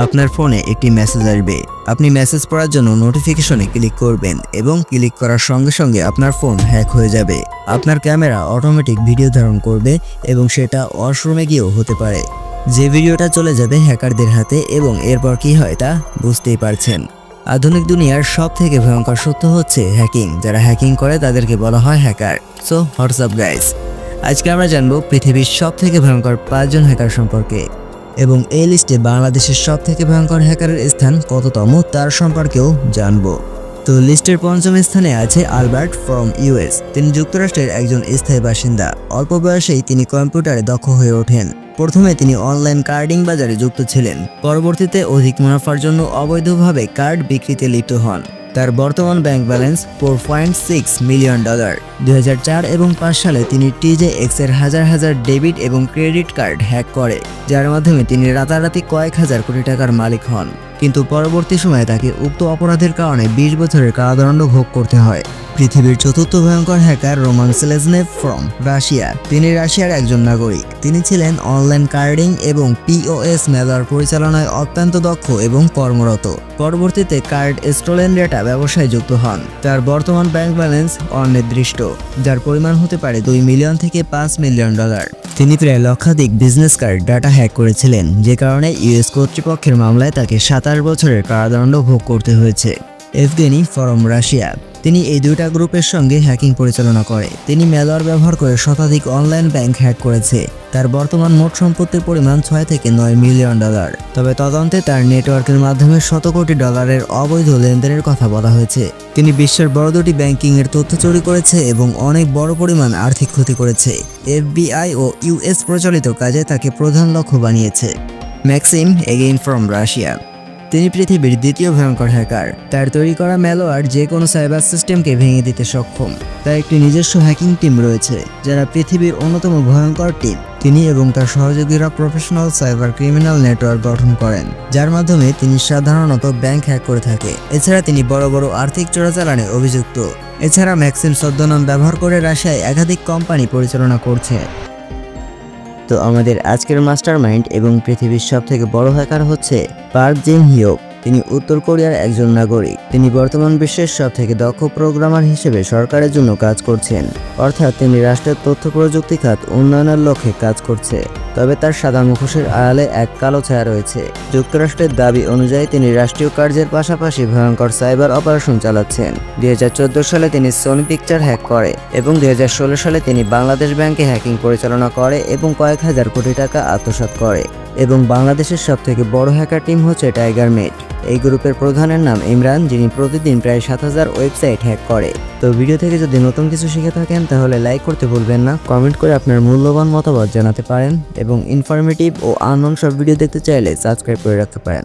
আপনার ফোনে একটি মেসেজ আসবে। আপনি মেসেজ পড়ার জন্য নোটিফিকেশনে ক্লিক করবেন এবং ক্লিক করার সঙ্গে সঙ্গে আপনার ফোন হ্যাক হয়ে যাবে। আপনার ক্যামেরা অটোমেটিক ভিডিও ধারণ করবে এবং সেটা ওয়াশরুমে গিয়েও হতে পারে। যে ভিডিওটা চলে যাবে হ্যাকারদের হাতে এবং এরপর কি হয় তা বুঝতেই পারছেন। আধুনিক দুনিয়ার সবথেকে ভয়ঙ্কর সত্য হচ্ছে হ্যাকিং। যারা হ্যাকিং করে তাদেরকে বলা হয় হ্যাকার। সো হোয়াটসঅ্যাপ গাইস, আজকে আমরা জানবো পৃথিবীর সবথেকে ভয়ঙ্কর 5 জন হ্যাকার সম্পর্কে এবং এই লিস্টে বাংলাদেশের সবথেকে ভয়ঙ্কর হ্যাকারের স্থান কততম তার সম্পর্কেও জানবো। তো লিস্টের 5ম স্থানে আছে আলবার্ট ফ্রম ইউএস। তিনি যুক্তরাষ্ট্রের একজন স্থায়ী বাসিন্দা। অল্প বয়সেই তিনি কম্পিউটারে দক্ষ হয়ে ওঠেন। প্রথমে তিনি অনলাইন কার্ডিং বাজারে যুক্ত ছিলেন, পরবর্তীতে অধিক মুনাফার জন্য অবৈধভাবে কার্ড বিক্রিতে লিপ্ত হন। তার বর্তমান ব্যাংক ব্যালেন্স $4.6 মিলিয়ন। 2004 এবং 5 সালে তিনি TJX এর হাজার হাজার ডেবিট এবং ক্রেডিট কার্ড হ্যাক করে, যার মাধ্যমে তিনি রাতারাতি কয়েক হাজার কোটি টাকার মালিক হন। কিন্তু পরবর্তী সময়ে তাকে উক্ত অপরাধের কারণে 20 বছরের কারাদণ্ড ভোগ করতে হয়। পৃথিবীর চতুর্থ ভয়ঙ্কর হ্যাকার রোমান সেলেজনেভ ফ্রম রাশিয়া। তিনি রাশিয়ার একজন নাগরিক। তিনি ছিলেন অনলাইন কার্ডিং এবং POS মেলার পরিচালনায় অত্যন্ত দক্ষ এবং কর্মরত। পরবর্তীতে কার্ড স্টোলেন ডেটা ব্যবসায় যুক্ত হন। তার বর্তমান ব্যাংক ব্যালেন্স অনির্দিষ্ট, যার পরিমাণ হতে পারে $2 মিলিয়ন থেকে $5 মিলিয়ন। তিনি প্রায় লক্ষাধিক বিজনেস কার্ড ডাটা হ্যাক করেছিলেন, যে কারণে US কর্তৃপক্ষের মামলায় তাকে 27 বছরের কারাদণ্ড ভোগ করতে হয়েছে। Yevgeny from Russia. তিনি এই দুইটা গ্রুপের সঙ্গে হ্যাকিং পরিচালনা করে। তিনি ম্যালওয়্যার ব্যবহার করে শতাধিক অনলাইন ব্যাংক হ্যাক করেছে। তার বর্তমান মোট সম্পত্তির পরিমাণ $6 থেকে $9 মিলিয়ন। তবে তদন্তে তার নেটওয়ার্কের মাধ্যমে শত কোটি ডলারের অবৈধ লেনদেনের কথা বলা হয়েছে। তিনি বিশ্বের বড় দুটি ব্যাংকিং এর তথ্য চুরি করেছে এবং অনেক বড় পরিমাণ আর্থিক ক্ষতি করেছে। FBI ও US প্রচলিত কাজে তাকে প্রধান লক্ষ্য বানিয়েছে। Maxim again from Russia. তিনি পৃথিবীর দ্বিতীয় ভয়ঙ্কর হ্যাকার। তার তৈরি করা ম্যালওয়্যার যে কোনো সাইবার সিস্টেমকে ভেঙে দিতে সক্ষম। তার একটি নিজস্ব হ্যাকিং টিম রয়েছে, যারা পৃথিবীর অন্যতম ভয়ঙ্কর টিম। তিনি এবং তার সহযোগীরা প্রফেশনাল সাইবার ক্রিমিনাল নেটওয়ার্ক গঠন করেন, যার মাধ্যমে তিনি সাধারণত ব্যাংক হ্যাক করে থাকে। এছাড়া তিনি বড় বড় আর্থিক চোরাচালানে অভিযুক্ত। এছাড়া ম্যাক্সিম ছদ্মনাম ব্যবহার করে রাশিয়ায় একাধিক কোম্পানি পরিচালনা করছে। তো আমাদের আজকের মাস্টারমাইন্ড এবং পৃথিবীর সবথেকে বড় হ্যাকার হচ্ছে পার্ক জিন হিওক। তিনি উত্তর কোরিয়ার একজন নাগরিক। তিনি বর্তমান বিশ্বের সবথেকে দক্ষ প্রোগ্রামার হিসেবে সরকারের জন্য কাজ করছেন, অর্থাৎ তিনি রাষ্ট্রের তথ্য প্রযুক্তি খাত উন্নয়নের লক্ষ্যে কাজ করছে। তবে তার সাদা মুখোশের আড়ালে এক কালো ছায়া রয়েছে। যুক্তরাষ্ট্রের দাবি অনুযায়ী তিনি রাষ্ট্রীয় কার্যের পাশাপাশি ভয়ঙ্কর সাইবার অপারেশন চালাচ্ছেন। 2014 সালে তিনি সোনি পিকচার হ্যাক করে এবং 2016 সালে তিনি বাংলাদেশ ব্যাংকে হ্যাকিং পরিচালনা করে এবং কয়েক হাজার কোটি টাকা আত্মসাৎ করে। এবং বাংলাদেশের সবথেকে বড় হ্যাকার টিম হচ্ছে টাইগার মেট। এই গ্রুপের প্রধানের নাম ইমরান, যিনি প্রতিদিন প্রায় 7000 ওয়েবসাইট হ্যাক করে। তো ভিডিও থেকে যদি নতুন কিছু শিখে থাকেন তাহলে লাইক করতে ভুলবেন না। কমেন্ট করে আপনার মূল্যবান মতামত জানাতে পারেন এবং ইনফরমেটিভ ও আননোন সব ভিডিও দেখতে চাইলে সাবস্ক্রাইব করে রাখতে পারেন।